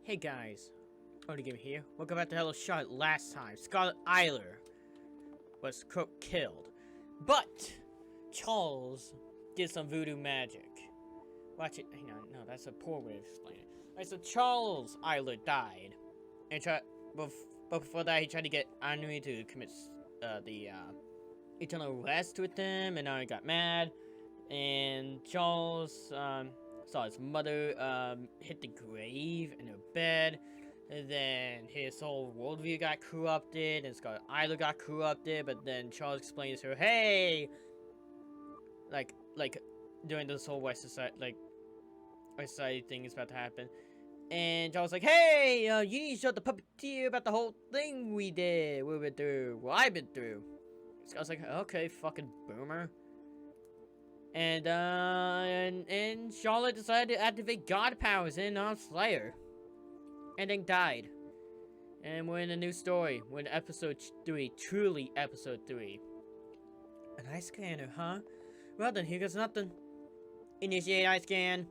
Hey guys, Game here. Welcome back to Hello Shot. Last time, Scarlet Eiler was killed, but Charles did some voodoo magic. Watch it. Hang on, no, that's a poor way of explaining it. Alright, so Charles Eiler died, and but before that, he tried to get Henri to commit the eternal rest with him, and now he got mad, and Charles saw his mother hit the grave in her bed, and then his whole worldview got corrupted, and Scarlet Eiler got corrupted, but then Charles explained to her, hey, like during this whole West Society thing is about to happen, and Charles was like, hey, you need to show the puppeteer about the whole thing we went through, well, I've been through. Scarlet's like, okay, fucking boomer. And Charlotte decided to activate God powers in Slayer. And then died. And we're in a new story. We're in episode 3. Truly episode 3. An eye scanner, huh? Well then, here goes nothing. Initiate eye scan.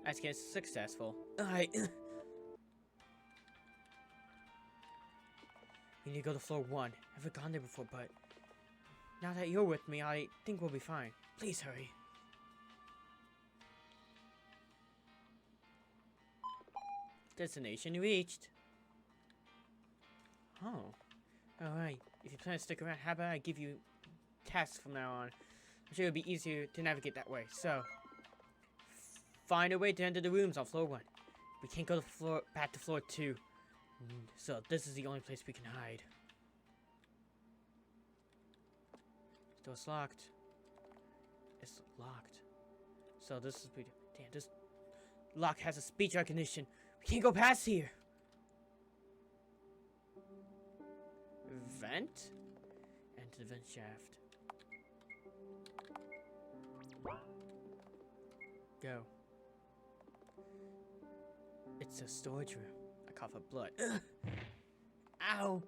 Eye scan is successful. Alright. You need to go to floor 1. I haven't gone there before, but now that you're with me, I think we'll be fine. Please hurry. Destination reached. Oh. Alright. If you plan to stick around, how about I give you tasks from now on? I'm sure it'll be easier to navigate that way. So, find a way to enter the rooms on floor 1. We can't go to back to floor 2. So, this is the only place we can hide. The door's locked. It's locked. So this is damn, this lock has a speech recognition. We can't go past here. Vent? Enter the vent shaft. Go. It's a storage room. I cough up blood. Ugh. Ow!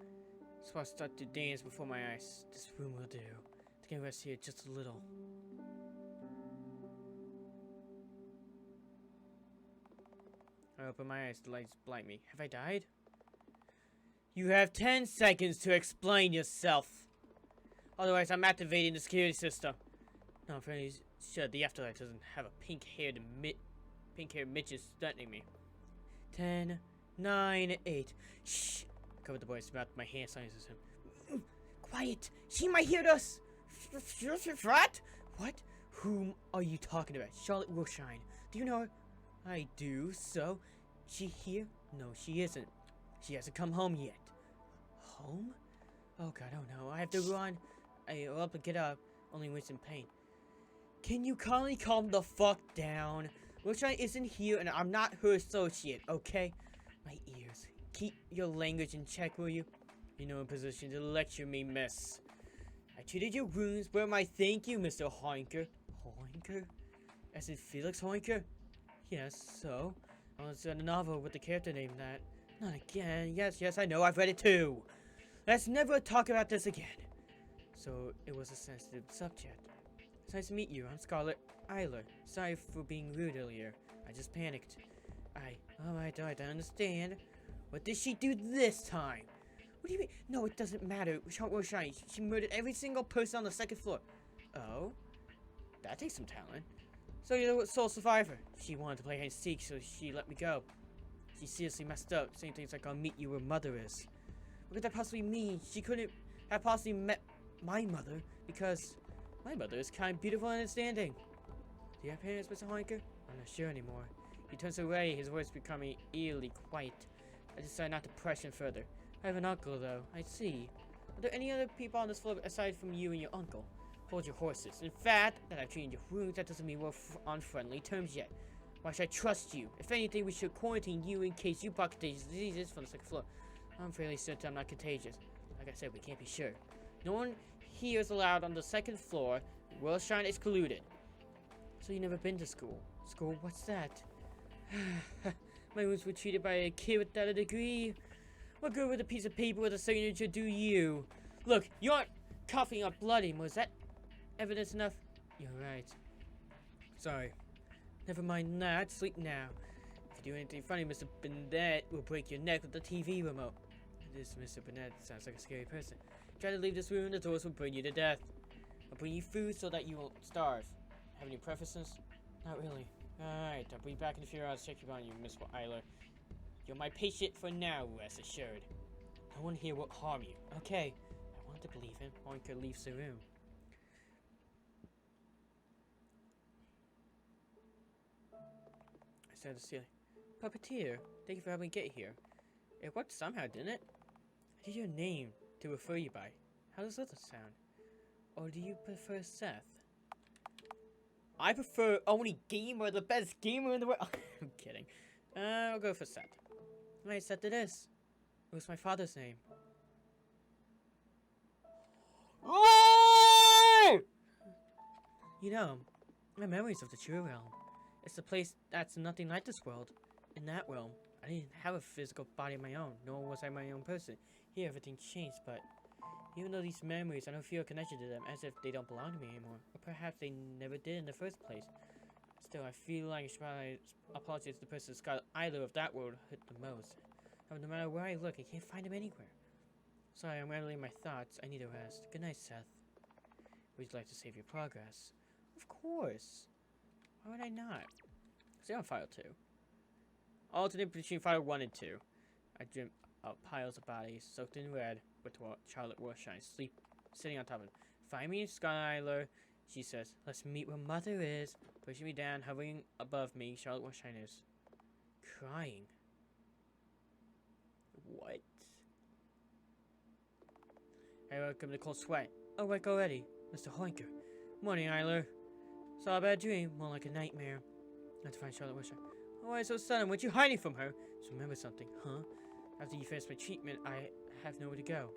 So I start to dance before my eyes. This room will do. To get rest here just a little. I open my eyes, the lights blind me. Have I died? You have 10 seconds to explain yourself. Otherwise, I'm activating the security system. No, I'm fairly sure the afterlife doesn't have a pink-haired midget stunting me. 10, 9, 8. Shh! I covered the boy's mouth. My hand silences him. Quiet! She might hear us! What? What? Whom are you talking about? Charlotte Wilshire. Do you know her? I do, so? She here? No, she isn't. She hasn't come home yet. Home? Oh god, oh no, I have to run. I'll up and get up, only when it's in pain. Can you kindly calm the fuck down? Wilshire isn't here and I'm not her associate, okay? My ears. Keep your language in check, will you? You're no position to lecture me, miss. I treated your wounds, where am I? Thank you, Mr. Hoinker. Hoinker? As in Felix Hoinker? Yes, so? I once read a novel with the character named that. Not again. Yes, I know. I've read it too. Let's never talk about this again. So, it was a sensitive subject. It's nice to meet you. I'm Scarlet Eiler. Sorry for being rude earlier. I just panicked. Alright, I understand. What did she do this time? What do you mean? No, it doesn't matter. She murdered every single person on the second floor. Oh? That takes some talent. So you're the sole survivor. She wanted to play hide and seek, so she let me go. She seriously messed up, saying things like, I'll meet you where mother is. What could that possibly mean? She couldn't have possibly met my mother, because my mother is kind, beautiful, and understanding. Do you have parents, Mr. Hoinker? I'm not sure anymore. He turns away, his voice becoming eerily quiet. I decided not to press him further. I have an uncle, though. I see. Are there any other people on this floor aside from you and your uncle? Hold your horses. In fact, that I've treated your wounds, that doesn't mean we're on friendly terms yet. Why should I trust you? If anything, we should quarantine you in case you brought contagious diseases from the second floor. I'm fairly certain I'm not contagious. Like I said, we can't be sure. No one here is allowed on the second floor. Wilshire is colluded. So you never been to school? School? What's that? My wounds were treated by a kid without a degree. What good would a piece of paper with a signature do you? Look, you aren't coughing up blood anymore. Is that evidence enough? You're right. Sorry. Never mind that. Sleep now. If If you do anything funny, Mr. Burnett will break your neck with the TV remote. This Mr. Burnett sounds like a scary person. Try to leave this room, the doors will burn you to death. I'll bring you food so that you won't starve. Have any preferences? Not really. Alright, I'll be back in a few hours to check on you, Miss Eiler. You're my patient for now, rest assured. No one here will harm you. Okay. I want to believe him. Hoinker leaves the room. I started to see. Puppeteer, thank you for helping me get here. It worked somehow, didn't it? I did your name to refer you by. How does that sound? Or do you prefer Seth? I prefer only gamer, the best gamer in the world. I'm kidding. I'll go for Seth. Right, Seth it is. It was my father's name. Oh! You know, my memories of the true realm. It's a place that's nothing like this world. In that realm, I didn't have a physical body of my own, nor was I my own person. Here, everything changed, but even though these memories, I don't feel connected to them, as if they don't belong to me anymore. Or perhaps they never did in the first place. Still, I feel like I should apologize to the person Scott Eiler of that world hit the most. No matter where I look, I can't find him anywhere. Sorry, I'm rambling my thoughts. I need a rest. Good night, Seth. Would you like to save your progress? Of course. Why would I not? Stay on file 2. Alternate between file 1 and 2. I dream up piles of bodies, soaked in red, with Charlotte Warshine sitting on top of it. Find me, Skylar, she says. Let's meet where Mother is. Pushing me down, hovering above me, Charlotte Warshine is crying. What? I woke up in a cold sweat. Awake already, Mr. Hoinker. Morning, Eiler. Saw a bad dream, more like a nightmare. Not to find Charlotte Warshine. Why so sudden? Weren't you hiding from her? Just remember something, huh? After you finish my treatment, I have nowhere to go.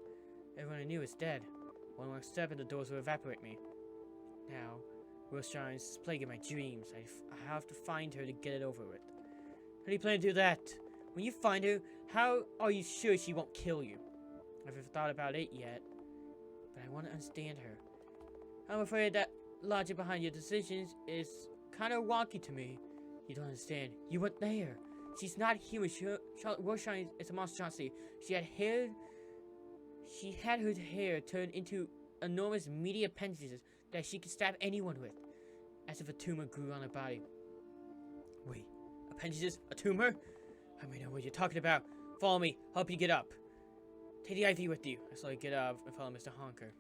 Everyone I knew is dead. One more step and the doors will evaporate me. Now, Warshine's plaguing my dreams. I have to find her to get it over with. How do you plan to do that? When you find her, how are you sure she won't kill you? I've never thought about it yet, but I want to understand her. I'm afraid that logic behind your decisions is kind of wonky to me. You don't understand. You weren't there. She's not human. Charlotte Warshine is a monstrosity. She had her hair turned into enormous meaty appendages that she could stab anyone with, as if a tumor grew on her body. Wait, appendages? A tumor? I may know what you're talking about. Follow me. Help you get up. Take the IV with you. I slowly get up and follow Mr. Honker.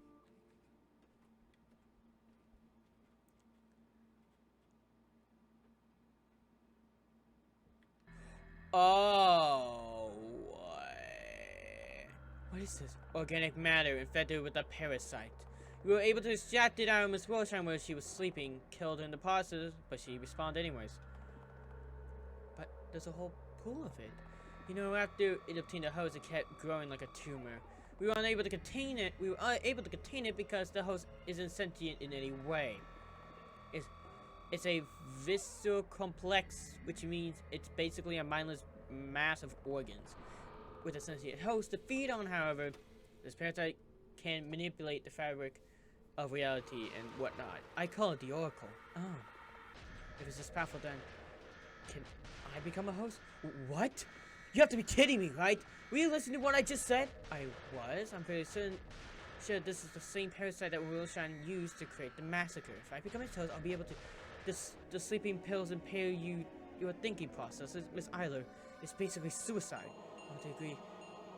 Oh, what is this? Organic matter infected with a parasite. We were able to extract it out of Miss Warshine while she was sleeping, killed her in the process, but she responded anyways. But there's a whole pool of it. You know, after it obtained a host, it kept growing like a tumor. We were unable to contain it. We were unable to contain it because the host isn't sentient in any way. It's a visceral complex, which means it's basically a mindless mass of organs. With a sentient host to feed on, however, this parasite can manipulate the fabric of reality and whatnot. I call it the Oracle. Oh. If it's this powerful, then can I become a host? What? You have to be kidding me, right? Were you listening to what I just said? I was. I'm pretty sure this is the same parasite that Willshine used to create the massacre. If I become its host, I'll be able to... The sleeping pills impair your thinking processes, Miss Eiler. It's basically suicide. I don't agree.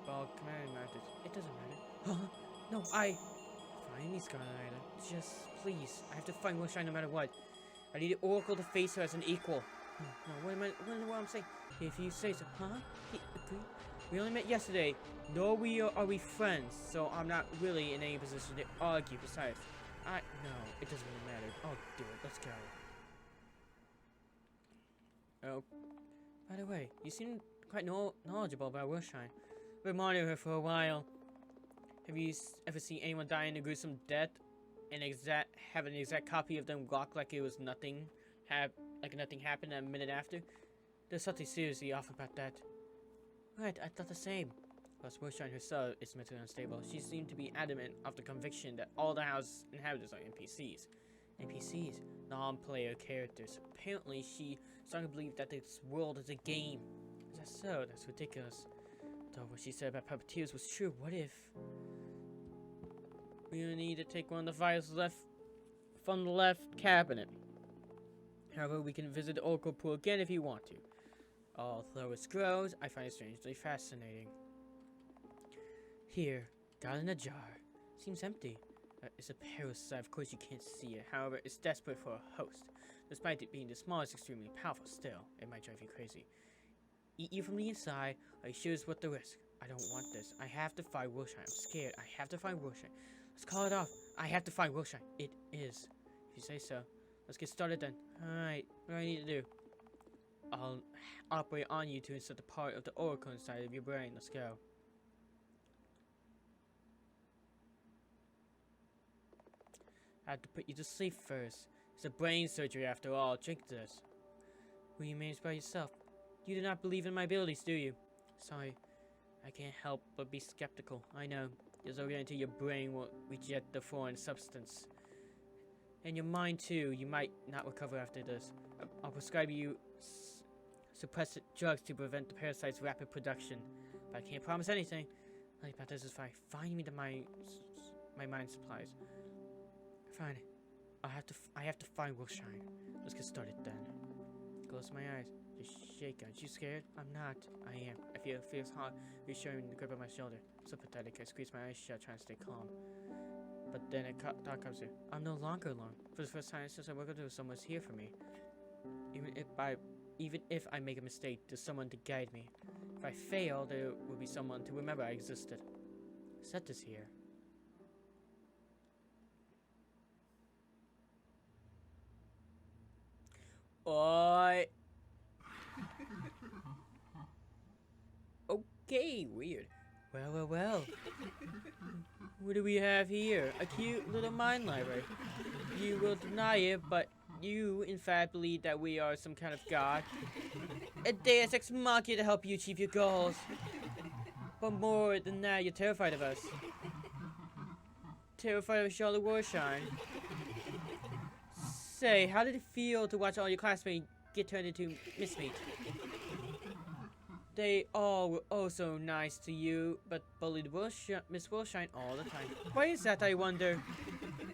Well, command matters. It doesn't matter. Huh? No, Find me, Scarlet Eiler. Just, please. I have to find Willshine no matter what. I need the Oracle to face her as an equal. No, what I'm saying? If you say so. Huh? He agreed? We only met yesterday. Nor are we friends, so I'm not really in any position to argue. Besides, no, it doesn't really matter. I'll do it. Let's go. Oh, by the way, you seem quite knowledgeable about Willshine. I've been monitoring her for a while. Have you ever seen anyone die in a gruesome death and have an exact copy of them walk like it was nothing, like nothing happened a minute after? There's something seriously off about that. Right, I thought the same. Plus, Willshine herself is mentally unstable. She seemed to be adamant of the conviction that all the house inhabitants are NPCs. NPCs, non-player characters. Apparently, she starting to believe that this world is a game. Is that so? That's ridiculous. Though what she said about puppeteers was true. What if we need to take one of the files left from the left cabinet? However, we can visit the Oracle Pool again if you want to. Although it grows, I find it strangely fascinating. Here, got in a jar. Seems empty. It's a parasite, of course you can't see it. However, it's desperate for a host. Despite it being the smallest, extremely powerful still, it might drive you crazy. Eat you from the inside, are you sure it's worth the risk? I don't want this. I have to find Wilshire. I'm scared. I have to find Wilshire. Let's call it off. I have to find Wilshire. It is. If you say so. Let's get started then. Alright, what do I need to do? I'll operate on you to insert the part of the oracle inside of your brain. Let's go. I have to put you to sleep first. It's a brain surgery after all. Drink this. Will you manage by yourself? You do not believe in my abilities, do you? Sorry. I can't help but be skeptical. I know. This organ into your brain will reject the foreign substance. And your mind too. You might not recover after this. I'll prescribe you suppressant drugs to prevent the parasite's rapid production. But I can't promise anything. Like about this is fine. Find me my mind supplies. Fine. I have to find Wilshire. Let's get started then. Close my eyes. Just shake. Aren't you scared? I'm not. I am. I feel it feels hot, reassuring the grip on my shoulder. So pathetic. I squeeze my eyes shut, trying to stay calm. But then a thought comes in. I'm no longer alone. For the first time since I woke up, someone's here for me. Even if I make a mistake, there's someone to guide me. If I fail, there will be someone to remember I existed. Set is here. Oi. Okay, weird. Well. What do we have here? A cute little mind library. You will deny it, but you, in fact, believe that we are some kind of god. A deus ex machina to help you achieve your goals. But more than that, you're terrified of us. Terrified of Charlotte Warshine. Say, how did it feel to watch all your classmates get turned into mismeat? They all were oh so nice to you, but bullied Miss Wilshire all the time. Why is that, I wonder?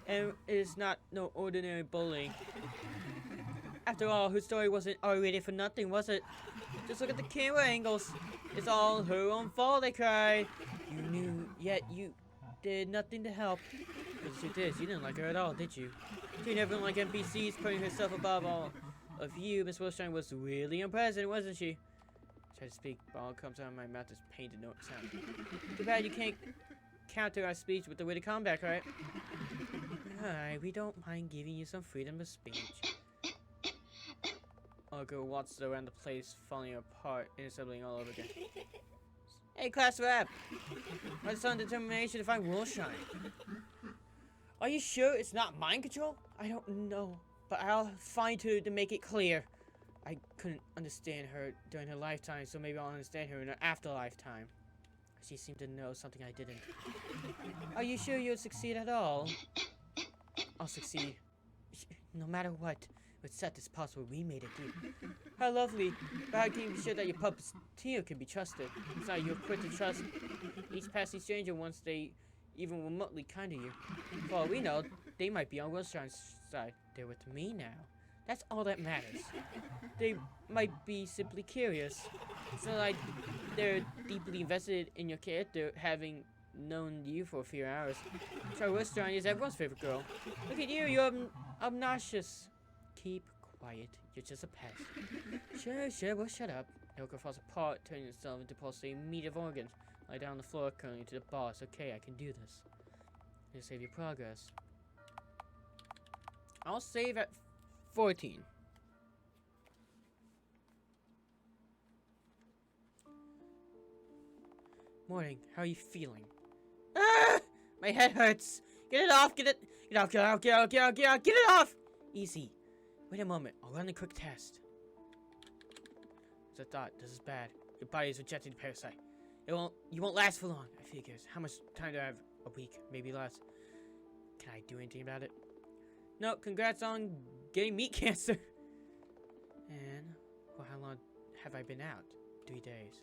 And it is not no ordinary bullying. After all, her story wasn't R-rated for nothing, was it? Just look at the camera angles. It's all her own fault, they cried. You knew, yet you did nothing to help. But the truth is, you didn't like her at all, did you? She never like NPCs, putting herself above all of you. Miss Wilshire was really unpleasant, wasn't she? Try to speak, but all that comes out of my mouth is painted no sound. Too bad you can't counter our speech with the way to comeback, right? Alright, we don't mind giving you some freedom of speech. Our girl waltzes around the place, falling apart, intercepting all over again. Hey, class rep! My son's determination to find Wilshire. Are you sure it's not mind control? I don't know, but I'll find her to make it clear. I couldn't understand her during her lifetime, so maybe I'll understand her in her afterlifetime. She seemed to know something I didn't. Are you sure you'll succeed at all? I'll succeed. No matter what. With Seth is possible, we made it deal. How lovely. But how can you be sure that your puppeteer can be trusted? It's not you're quick to trust each passing stranger once they even remotely kind to you. For all we know, they might be on Wilshire's side. They're with me now. That's all that matters. They might be simply curious. It's not like they're deeply invested in your character, having known you for a few hours. Charlotte Warshine is everyone's favorite girl. Look at you, you're obnoxious. Keep quiet, you're just a pest. Sure, well shut up. Ilka falls apart, turning itself into pulsating meat of organs. Lie down on the floor, curling to the boss. Okay, I can do this. You save your progress. I'll save at 14. Morning. How are you feeling? Ah! My head hurts. Get it off. Get out. Get it off. Easy. Wait a moment. I'll run a quick test. As I thought, this is bad. Your body is rejecting the parasite. You won't last for long. I figure. How much time do I have? A week, maybe less. Can I do anything about it? No. Congrats on getting meat cancer. And have I been out? 3 days.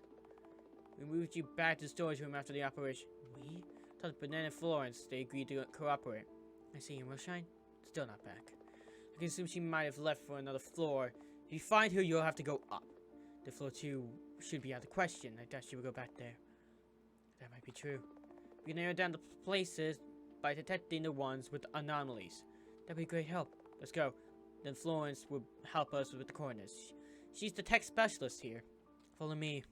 We moved you back to the storage room after the operation. We? Thought Banana and Florence, they agreed to cooperate. I see you, Willshine. Still not back. I can assume she might have left for another floor. If you find her, you'll have to go up. The floor 2 should be out of the question. I doubt she will go back there. That might be true. We can narrow down the places by detecting the ones with anomalies. That'd be a great help. Let's go. Then Florence will help us with the coordinates. She's the tech specialist here. Follow me.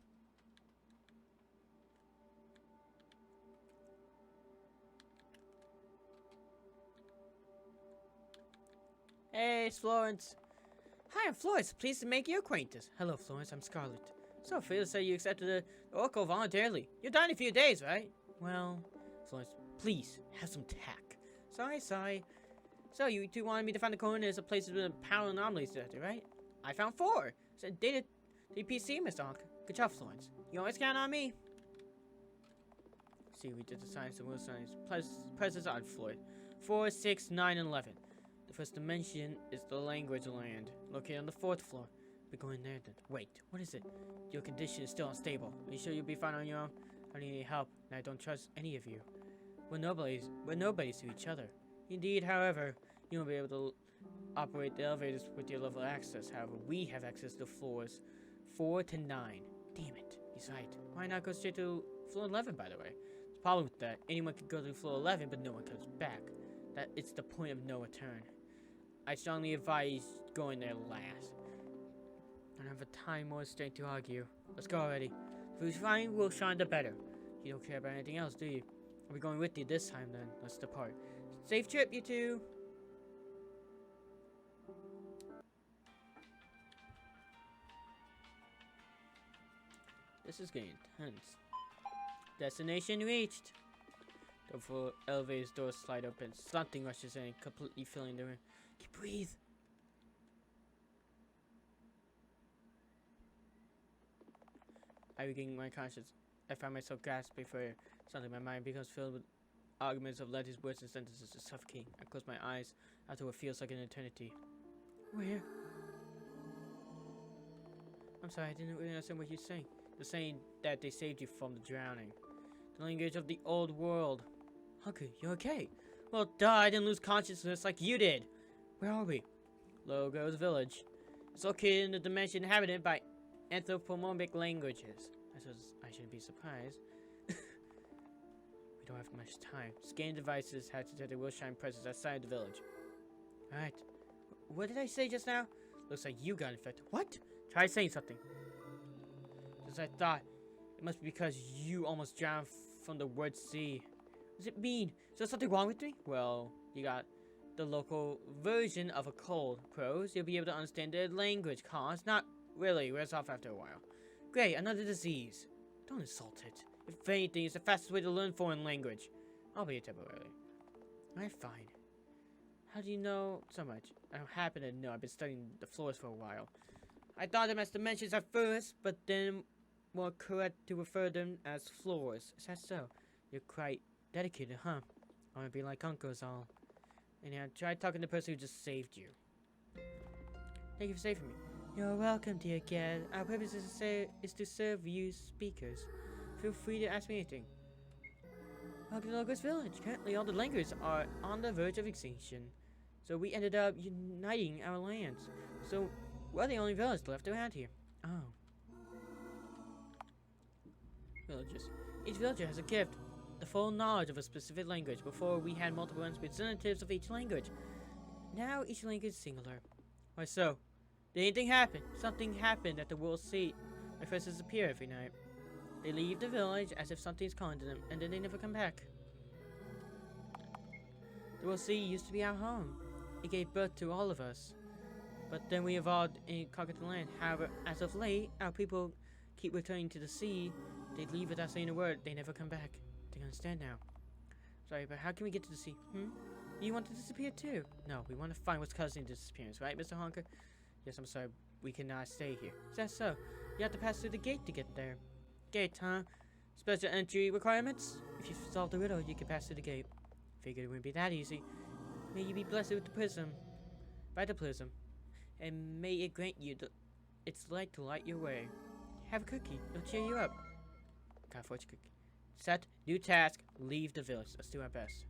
Hey, it's Florence. Hi, I'm Florence. Pleased to make your acquaintance. Hello, Florence. I'm Scarlet. So, Phyllis said you accepted the Oracle voluntarily. You're done in a few days, right? Well, Florence, please, have some tact. Sorry. So, you two wanted me to find the coordinates of places with power anomalies detected, right? I found 4. Said data DPC, Mr. Honk. Good job, Florence. You always count on me. See, we did the science and will science. Presses on Floyd. 4, 6, 9, and 11. The first dimension is the language land, located on the 4th floor. We're going there then. Wait, what is it? Your condition is still unstable. Are you sure you'll be fine on your own? I need any help, and I don't trust any of you. We're nobodies to each other. Indeed, however, you won't be able to operate the elevators with your level of access. However, we have access to floors 4 to 9. Damn it. He's right. Why not go straight to floor 11, by the way? The problem with that, anyone can go to floor 11, but no one comes back. That it's the point of no return. I strongly advise going there last. I don't have a time or strength to argue. Let's go already. If we find we'll shine the better. You don't care about anything else, do you? I'll be going with you this time then. Let's depart. Safe trip, you two! This is getting intense. Destination reached! The elevator's doors slide open. Something rushes in, completely filling the room. Can you breathe? I regain my conscience. I find myself gasping for air. Suddenly my mind becomes filled with arguments of letters, words, and sentences to suffocate. I close my eyes after what feels like an eternity. Where? I'm sorry, I didn't really understand what you're saying. You're saying that they saved you from the drowning. The language of the old world. Hunker, you okay? Well, duh, I didn't lose consciousness like you did. Where are we? Logo's village. It's located in the dimension inhabited by anthropomorphic languages. I suppose I shouldn't be surprised. We don't have much time. Scan devices have detected Willshine presence outside the village. Alright. What did I say just now? Looks like you got infected. What? Try saying something. Just as I thought. It must be because you almost drowned from the word sea. What does it mean? Is there something wrong with me? Well, you got the local version of a cold. Pros, you'll be able to understand the language. Cons, not really. Wears off after a while. Great, another disease. Don't insult it. If anything, it's the fastest way to learn foreign language. I'll be temporarily. Alright, fine. How do you know so much? I don't happen to know. I've been studying the floors for a while. I thought them as dimensions at first, but then more correct to refer them as floors. Is that so? You're quite dedicated, huh? I want to be like Uncle's all. Anyhow, try talking to the person who just saved you. Thank you for saving me. You're welcome, dear Gad. Our purpose is to serve you speakers. Feel free to ask me anything. Welcome to Logos Village. Currently, all the languages are on the verge of extinction. So we ended up uniting our lands. So we're the only village left around here. Oh. Villages. Each villager has a gift. The full knowledge of a specific language. Before, we had multiple representatives of each language. Now, each language is singular. Why so? Did anything happen? Something happened at the world seat. My friends disappear every night. They leave the village as if something's calling to them, and then they never come back. The world sea used to be our home. It gave birth to all of us. But then we evolved and conquered the land. However, as of late, our people keep returning to the sea. They leave without saying a word. They never come back. They understand now. Sorry, but how can we get to the sea? You want to disappear too? No, we want to find what's causing the disappearance, right, Mr. Honker? Yes, I'm sorry. We cannot stay here. Is that so? You have to pass through the gate to get there. Gate, huh? Special entry requirements? If you solve the riddle, you can pass through the gate. Figured it wouldn't be that easy. May you be blessed with the prism. By the prism. And may it grant you its light to light your way. Have a cookie. It'll cheer you up. Got a fortune cookie. Set. New task. Leave the village. Let's do our best.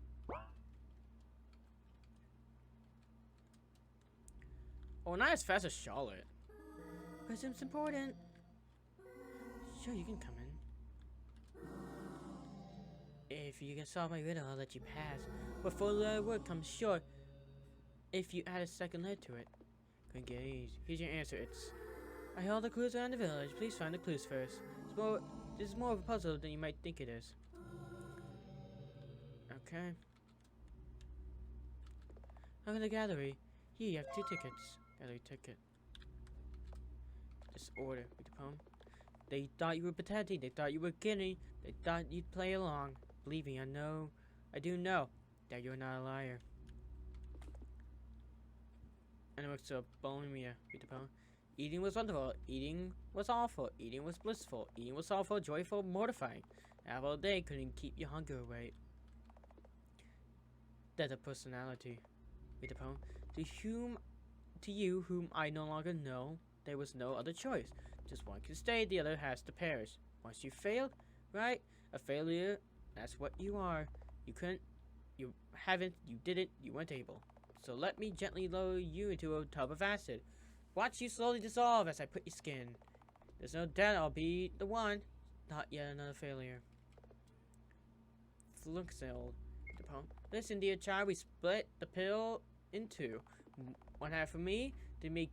Oh, not as fast as Charlotte. Because it's important. Sure, you can come in. If you can solve my riddle, I'll let you pass. But four-letter word comes short if you add a second letter to it. Couldn't get easy. Here's your answer. It's... I held the clues around the village. Please find the clues first. This is more of a puzzle than you might think it is. Okay. Look at the gallery. Here, you have 2 tickets. Gallery ticket. Disorder. Read the poem. They thought you were pretending. They thought you were kidding. They thought you'd play along. Believe me, I do know that you're not a liar. And it works up. Bulimia. Read the poem. Eating was wonderful. Eating was awful. Eating was blissful. Eating was awful, joyful, mortifying. Apple a day couldn't keep your hunger away. That's a personality. Read the poem. To you whom I no longer know, there was no other choice. Just one can stay, the other has to perish. Once you failed, right? A failure, that's what you are. You couldn't, you haven't, you didn't, you weren't able. So let me gently lower you into a tub of acid. Watch you slowly dissolve as I put your skin. There's no doubt I'll be the one. Not yet another failure. Fluxel. Listen, dear child, we split the pill in 2. One half for me to make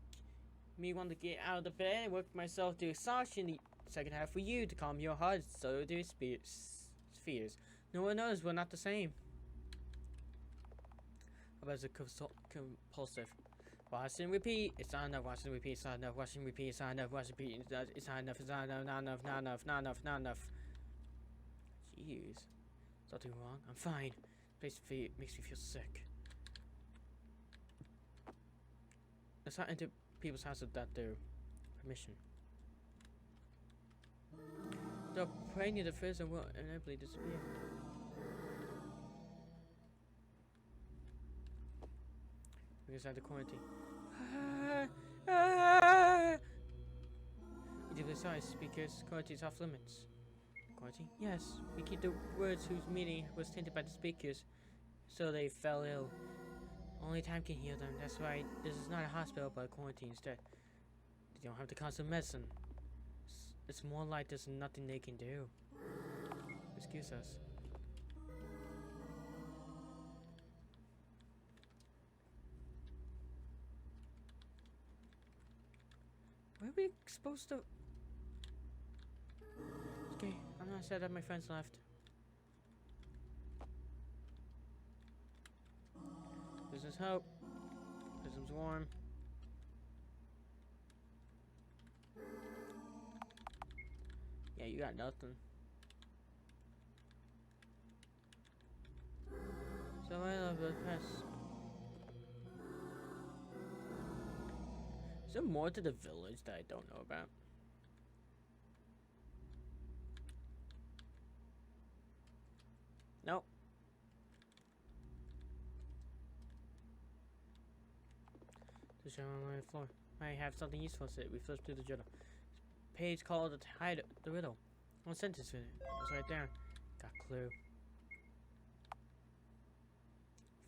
me want to get out of the bed and work myself to exhaustion. The second half for you to calm your heart so do fears. No one knows we're not the same. How about the compulsive? Watch and repeat. It's not enough. Watch and repeat. It's not enough. Watch and repeat. It's not enough. Watch and repeat. It's not enough. It's not enough. Not enough. Not enough. Not enough. Not enough. Jeez. Something wrong? I'm fine. Makes me feel sick. Let's not enter people's houses without their permission. The praying the first and will inevitably disappear. We inside the quarantine. You do sorry, speakers. Quarantine's off limits. Quarantine? Yes. We keep the words whose meaning was tainted by the speakers, so they fell ill. Only time can heal them. That's why this is not a hospital, but a quarantine instead. They don't have the constant medicine. It's more like there's nothing they can do. Excuse us. Where are we supposed to... Okay, I'm not sad that my friends left. Business hope. Business warm. Yeah, you got nothing. So I love the press. Is there more to the village that I don't know about? Nope. To show on my floor. I have something useful to say. We flipped through the journal. Page called the riddle. One sentence in it. It's right there. Got clue.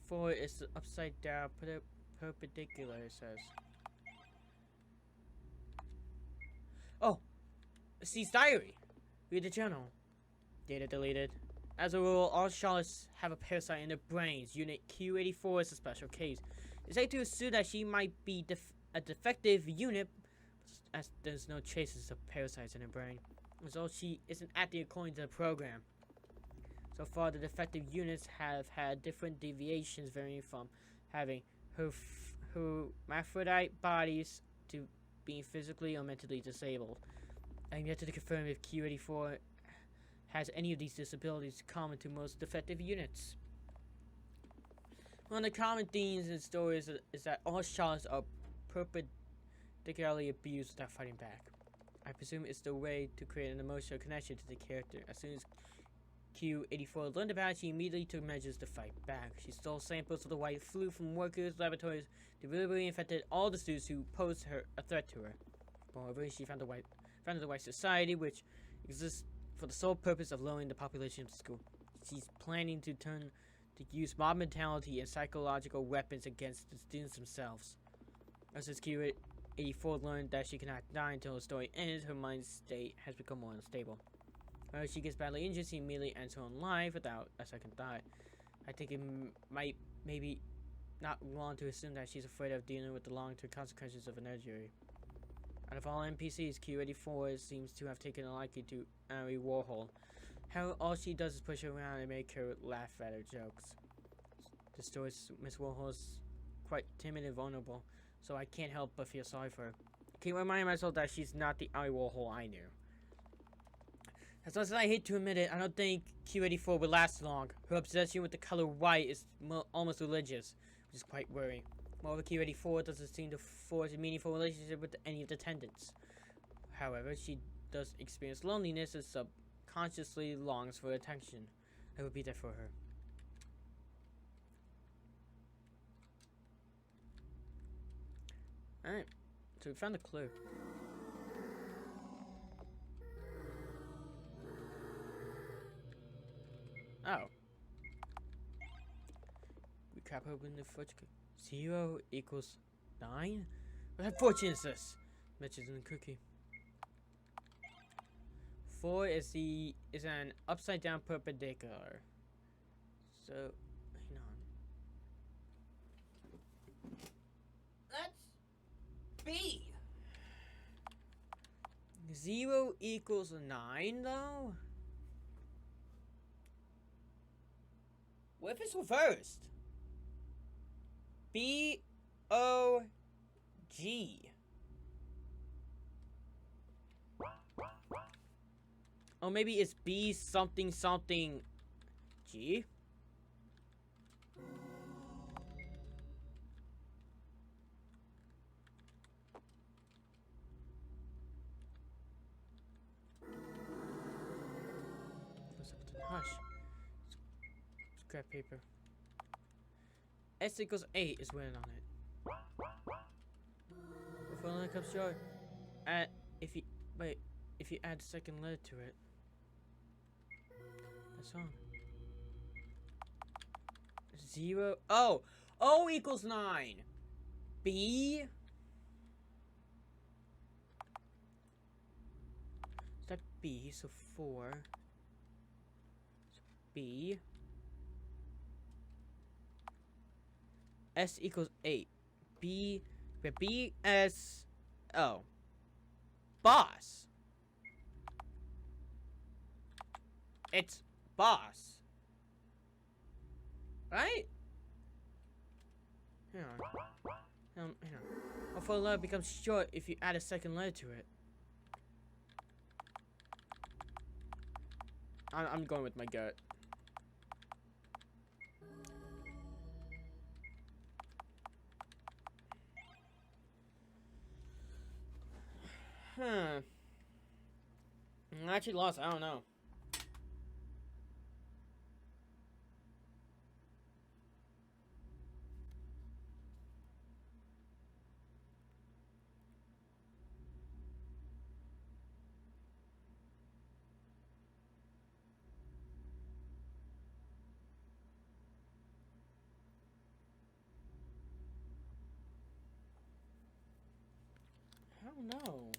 4 is upside down, perpendicular, it says. Oh! C's diary! Read the journal. Data deleted. As a rule, all Charlottes have a parasite in their brains. Unit Q84 is a special case. It's safe to assume that she might be a defective unit, as there's no traces of parasites in her brain. As though she isn't acting according to the program. So far, the defective units have had different deviations, varying from having hermaphrodite bodies to being physically or mentally disabled. I'm yet to confirm if Q84 has any of these disabilities common to most defective units. One of the common themes in stories is that all Charlottes are perpendicularly abused without fighting back. I presume it's the way to create an emotional connection to the character. As soon as Q84 learned about it, she immediately took measures to fight back. She stole samples of the white flu from workers' laboratories, deliberately infected all the students who posed a threat to her. Moreover, she founded the White Society, which exists for the sole purpose of lowering the population of the school. She's planning to use mob mentality and psychological weapons against the students themselves. As Q84 learned that she cannot die until the story ends, her mind state has become more unstable. If she gets badly injured, she immediately ends her own life without a second thought. I think it might maybe not wrong to assume that she's afraid of dealing with the long-term consequences of an injury. Out of all NPCs, Q84 seems to have taken a liking to Annie Warhol. How all she does is push her around and make her laugh at her jokes. The story's Miss Warhol's quite timid and vulnerable, so I can't help but feel sorry for her. I keep reminding myself that she's not the Annie Warhol I knew. As much as I hate to admit it, I don't think Q84 will last long. Her obsession with the color white is almost religious, which is quite worrying. Moreover, Q84 doesn't seem to forge a meaningful relationship with any of the attendants. However, she does experience loneliness and subconsciously longs for attention. I will be there for her. Alright, so we found a clue. Oh. We crack open the fudge cookie. 0 equals 9? What unfortunate is this? Matches in the cookie. 4 is an upside down perpendicular. So hang on. Let's B. 0 equals 9 though? What if it's reversed? B-O-G. Oh, maybe it's B something something G? What's up with the hush? Scrap paper. S equals 8 is written on it. If only comes short, if you add a second letter to it, that's all. 0. Oh, O equals 9. B. Is that B? So 4. So B. S equals 8. B. B S. Oh. Boss. It's boss. Right? Hang on. Hang on. A full letter becomes short if you add a second letter to it. I'm going with my gut. Huh. I'm actually lost. I don't know. I don't know.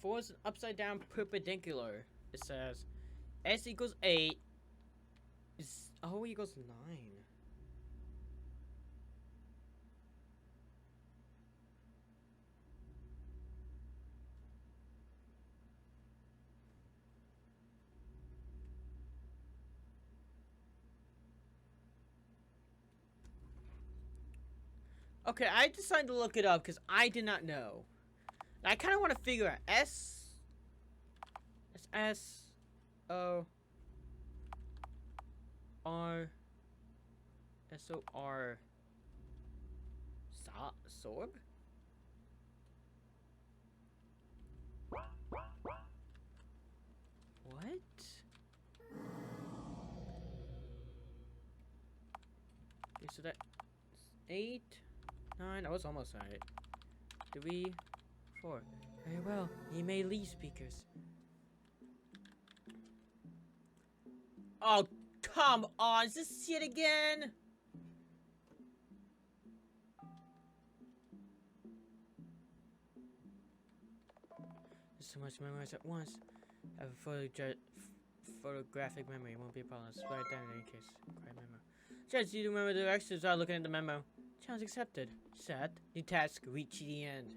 4 is an upside down perpendicular. It says S equals 8 is O equals 9. Okay, I decided to look it up because I did not know. I kind of want to figure out S-O-R S-O-R Sorb? What? Okay, so that 8, 9, I was almost right. 3, 4. Very well. You may leave, speakers. Oh, come on. Is this shit again? There's so much memories at once. I have a photographic memory. Won't be a problem. Let's write it down in any case. Quiet memo. Judge, you remember the directions without looking at the memo. Challenge accepted. Set. New task. Reach the end.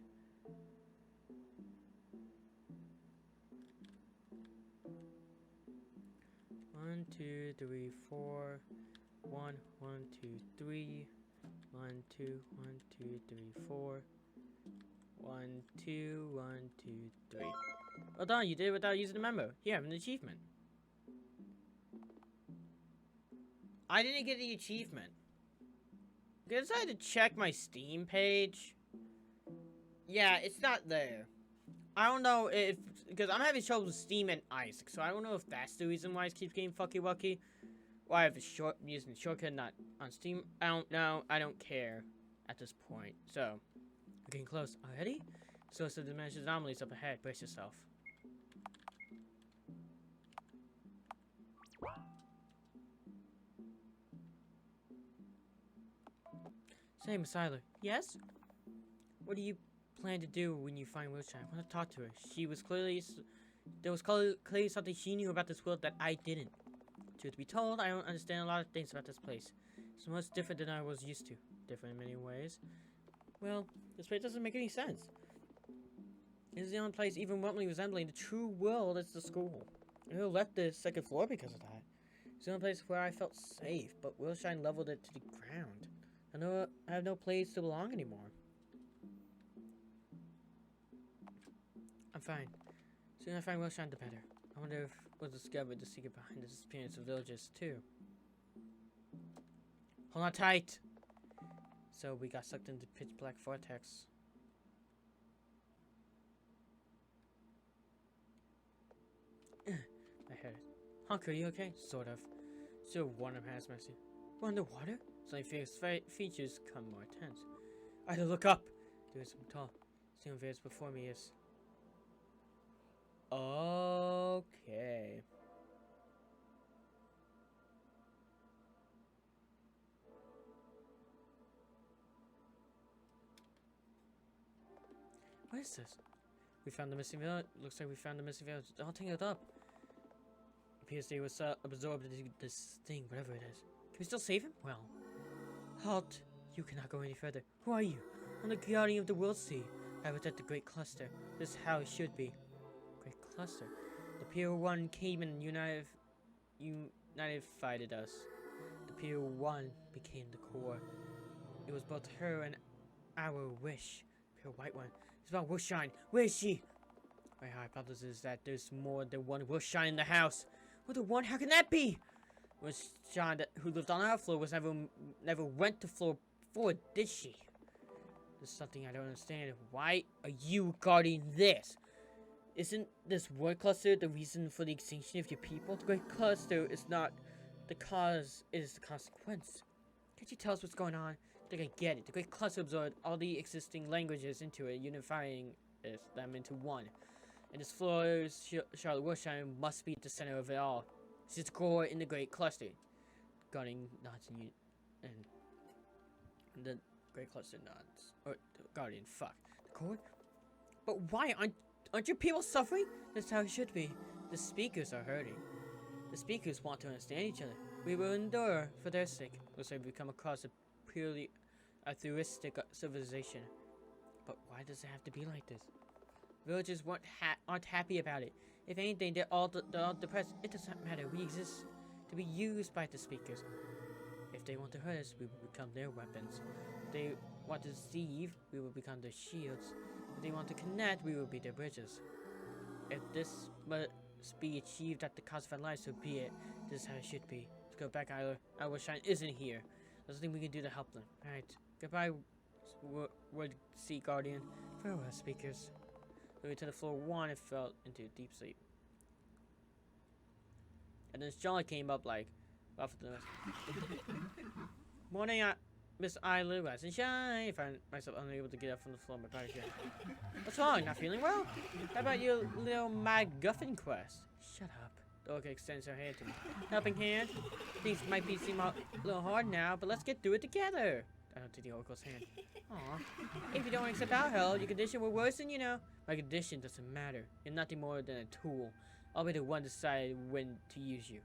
One, 2, 3, 4. 1, 1, 2, 3. 1, 2, 1, 2, 3, 4. 1, 2, 1, 2, 3. Well done, you did it without using the memo. Here, I have an achievement. I didn't get the achievement. I guess I had to check my Steam page. Yeah, it's not there. I don't know if... Because I'm having trouble with Steam and Isaac, so I don't know if that's the reason why it keeps getting fucky-wucky. Or I have using the shortcut not on Steam. I don't know. I don't care at this point. So, we're getting close. Already? Source of dimension anomalies up ahead. Brace yourself. Say, Messiah. Yes? What do you plan to do when you find Wilshire? I want to talk to her. There was clearly something she knew about this world that I didn't. Truth to be told, I don't understand a lot of things about this place. It's much different than I was used to. Different in many ways. Well, this place doesn't make any sense. It is the only place even remotely resembling the true world as the school. I left the second floor because of that. It's the only place where I felt safe, but Wilshire leveled it to the ground. I have no place to belong anymore. I'm fine. The sooner I find Wilshire, the better. I wonder if we'll discover the secret behind the disappearance of villagers, too. Hold on tight! So we got sucked into pitch black vortex. I heard it. Hunk, are you okay? Sort of. Still warm has mercy. We're underwater? Suddenly features come more intense. I had to look up. Doing something tall. Seeing fears before me is... Okay. What is this? We found the missing village. Looks like we found the missing village. All tangled up. Appears they was absorbed into this thing, whatever it is. Can we still save him? Well. Halt! You cannot go any further. Who are you? I'm the guardian of the World Sea. I was at the Great Cluster. This is how it should be. Great Cluster. The Pier 1 came and united us. The Pier 1 became the core. It was both her and our wish. Pure White One. It's about Wilshire. Where is she? My hypothesis is that there's more than one Wilshire in the house. More than one? How can that be? Wilshire, who lived on our floor, was never went to floor 4, did she? There's something I don't understand. Why are you guarding this? Isn't this word cluster the reason for the extinction of your people? The Great Cluster is not the cause, it is the consequence. Can't you tell us what's going on? I think I get it. The Great Cluster absorbed all the existing languages into it, unifying them into one. And this floor's Charlotte Wilshire must be at the center of it all. She's the core in the Great Cluster. Guarding nods and the Great Cluster nods. Or the Guardian, fuck. The core? But why? Aren't your people suffering? That's how it should be. The speakers are hurting. The speakers want to understand each other. We will endure for their sake. Looks like we come across a purely altruistic civilization. But why does it have to be like this? Villagers aren't happy about it. If anything, they're all depressed. It doesn't matter. We exist to be used by the speakers. If they want to hurt us, we will become their weapons. If they want to deceive, we will become their shields. If they want to connect, we will be their bridges. If this must be achieved at the cost of our lives, so be it. This is how it should be. Let's go back, Isla. Our Shine isn't here. There's nothing we can do to help them. Alright. Goodbye, Word Sea Guardian. Farewell, speakers. Moving to the floor 1, it fell into deep sleep. And then John came up like, off the rest. Morning, Miss Isla, rise and shine. I find myself unable to get up from the floor. My body's getting... What's wrong? Not feeling well? How about your little MacGuffin quest? Shut up. The orca extends her hand to me. Helping hand? Things might seem a little hard now, but let's get through it together. I don't take the oracle's hand. Aw. If you don't accept our help, your condition will worsen, you know. My condition doesn't matter. You're nothing more than a tool. I'll be the one to decide when to use you.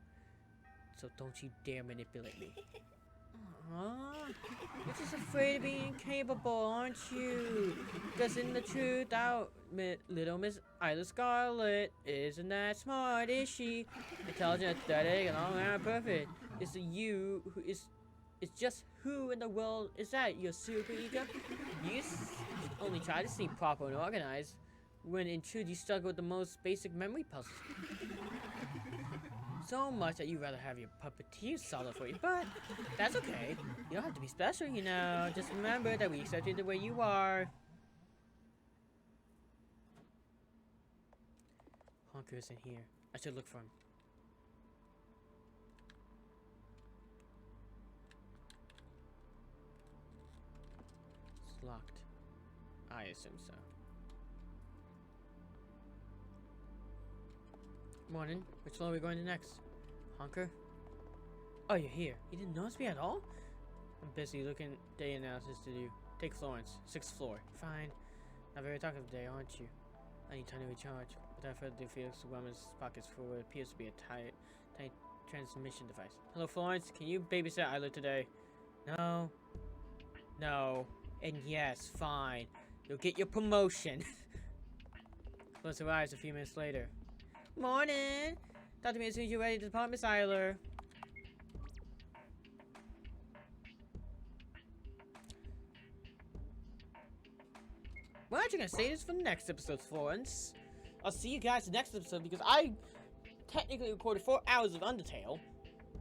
So don't you dare manipulate me. You're just afraid of being incapable, aren't you? Because in the truth, little Miss Isla Scarlet isn't that smart, is she? Intelligent, athletic, and all around perfect. It's it's just who in the world is that? Your super ego? You only try to seem proper and organized, when in truth you struggle with the most basic memory puzzles. So much that you'd rather have your puppeteer solve it for you, but that's okay. You don't have to be special, you know. Just remember that we accept you the way you are. Honker isn't here. I should look for him. It's locked. I assume so. Morning. Which floor are we going to next? Honker? Oh, you're here. You didn't notice me at all? I'm busy looking day analysis to do. Take Florence. 6th floor. Fine. Not very talkative today, aren't you? I need time to recharge. Without further ado, Felix Woman's pockets for what appears to be a tiny transmission device. Hello, Florence. Can you babysit Isla today? No. No. And yes, fine. You'll get your promotion. Florence arrives a few minutes later. Morning! Talk to me as soon as you're ready to depart, Miss Isla. We're actually gonna say this for the next episode, Florence. I'll see you guys next episode because I technically recorded 4 hours of Undertale,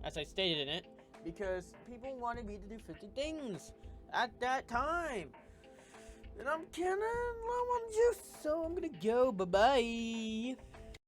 as I stated in it, because people wanted me to do 50 things at that time. And I'm kinda low on juice, so I'm gonna go. Bye-bye.